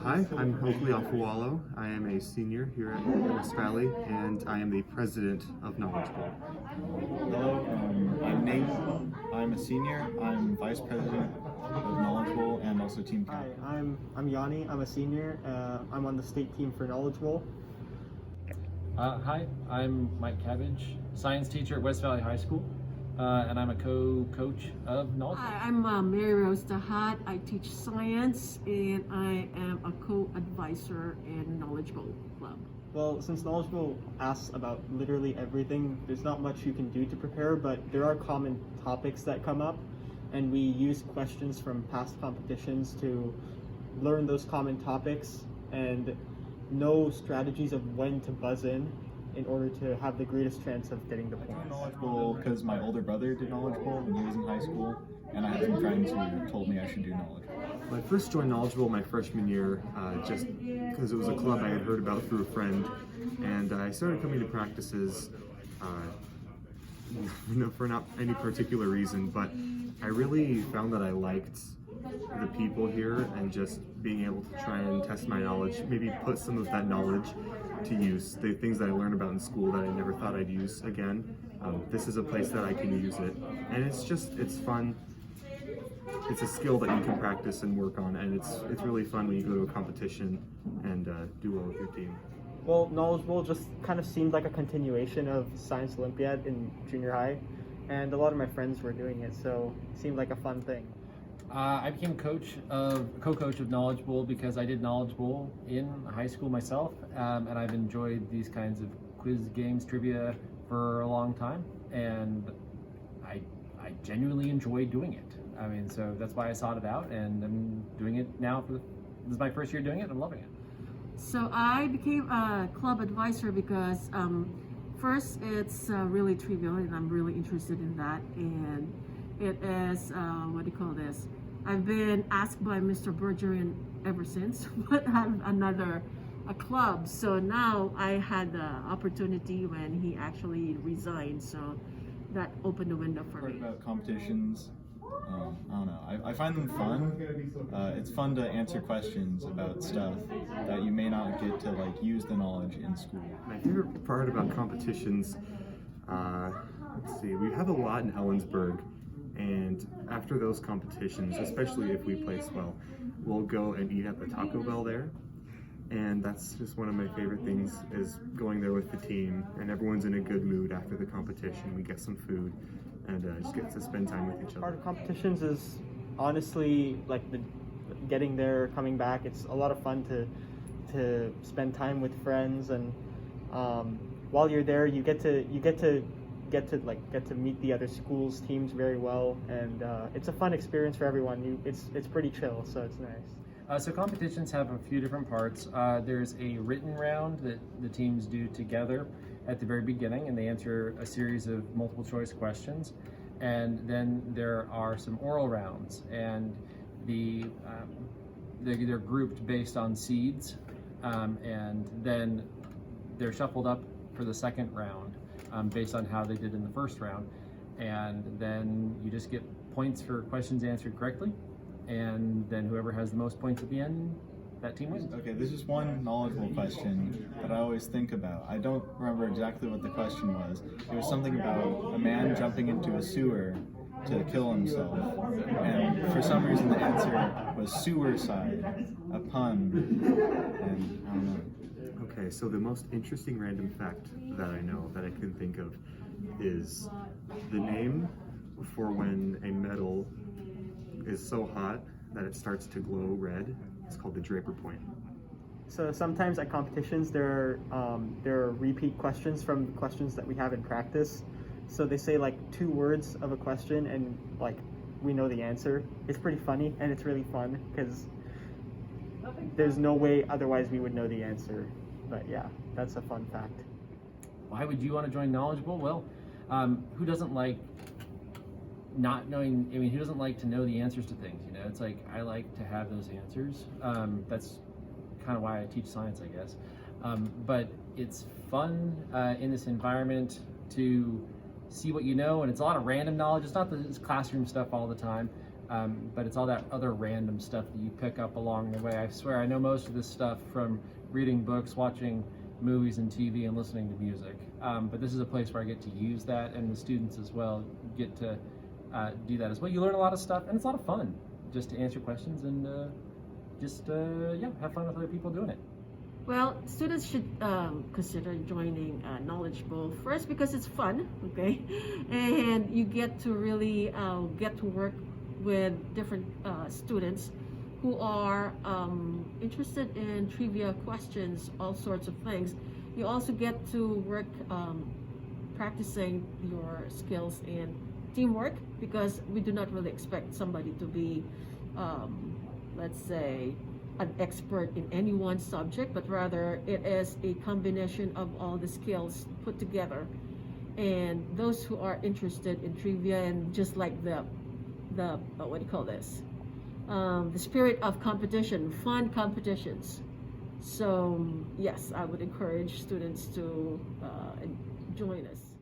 Hi, I'm Hokley Alfawalo. I am a senior here at West Valley, and I am the president of Knowledge Bowl. Hello, I'm Nate. I'm a senior. I'm vice president of Knowledge Bowl and also team Hi, captain. I'm Yanni. I'm a senior. I'm on the state team for Knowledge Bowl. Hi, I'm Mike Cabbage, science teacher at West Valley High School, and I'm a co-coach of Knowledge Bowl. Hi, I'm Mary Rose Dahat. I teach science and I am a co-advisor in Knowledge Bowl Club. Well, since Knowledge Bowl asks about literally everything, there's not much you can do to prepare, but there are common topics that come up, and we use questions from past competitions to learn those common topics and know strategies of when to buzz in order to have the greatest chance of getting the I joined points. Knowledge Bowl because my older brother did Knowledge Bowl when he was in high school, and I had some friends who told me I should do Knowledge Bowl. I first joined Knowledge Bowl my freshman year just because it was a club I had heard about through a friend, and I started coming to practices for not any particular reason, but I really found that I liked the people here and just being able to try and test my knowledge, maybe put some of that knowledge to use, the things that I learned about in school that I never thought I'd use again. This is a place that I can use it, and it's fun. It's a skill that you can practice and work on, and it's really fun when you go to a competition and do well with your team. Well, Knowledge Bowl just kind of seemed like a continuation of Science Olympiad in junior high, and a lot of my friends were doing it, so it seemed like a fun thing. I became co-coach of Knowledge Bowl because I did Knowledge Bowl in high school myself, and I've enjoyed these kinds of quiz games, trivia for a long time, and I genuinely enjoy doing it. I mean, so that's why I sought it out, and I'm doing it now. This is my first year doing it. I'm loving it. So I became a club advisor because first it's really trivial and I'm really interested in that, and it is what do you call this? I've been asked by Mr. Bergeron ever since, but I'm a club. So now I had the opportunity when he actually resigned. So that opened the window for Heard me. about competitions. I don't know. I find them fun. It's fun to answer questions about stuff that you may not get to use the knowledge in school. My favorite part about competitions, let's see, we have a lot in Ellensburg, and after those competitions, especially if we place well, we'll go and eat at the Taco Bell there. And that's just one of my favorite things, is going there with the team, and everyone's in a good mood after the competition. We get some food and just get to spend time with each Part other. of competitions is honestly like the getting there, coming back. It's a lot of fun to spend time with friends, and while you're there, you get to meet the other schools' teams very well, and it's a fun experience for everyone. It's pretty chill, so it's nice. So competitions have a few different parts. There's a written round that the teams do together at the very beginning, and they answer a series of multiple choice questions. And then there are some oral rounds, and they're grouped based on seeds, and then they're shuffled up for the second round based on how they did in the first round. And then you just get points for questions answered correctly, and then whoever has the most points at the end, that team wins. Okay, there's just one knowledgeable question that I always think about. I don't remember exactly what the question was. It was something about a man jumping into a sewer to kill himself, and for some reason the answer was sewer-side, a pun, and I don't know. Okay, so the most interesting random fact that I know that I can think of is the name for when a metal is so hot that it starts to glow red. It's called the Draper Point. So sometimes at competitions there are repeat questions from questions that we have in practice. So they say like 2 words of a question and we know the answer. It's pretty funny, and it's really fun because there's no way otherwise we would know the answer. But yeah, that's a fun fact. Why would you want to join Knowledge Bowl? Well, who doesn't like not knowing? I mean, who doesn't like to know the answers to things? You know, it's like I like to have those answers. That's kind of why I teach science, I guess. But it's fun in this environment to see what you know, and it's a lot of random knowledge. It's not this classroom stuff all the time. But it's all that other random stuff that you pick up along the way. I swear I know most of this stuff from reading books, watching movies and TV, and listening to music. But this is a place where I get to use that, and the students as well get to do that as well. You learn a lot of stuff, and it's a lot of fun just to answer questions and have fun with other people doing it. Well, students should consider joining Knowledge Bowl first because it's fun, okay, and you get to really get to work with different students who are interested in trivia questions, all sorts of things. You also get to work practicing your skills in teamwork, because we do not really expect somebody to be, let's say, an expert in any one subject, but rather it is a combination of all the skills put together. And those who are interested in trivia and just like the what do you call this? The spirit of competition, fun competitions. So yes, I would encourage students to join us.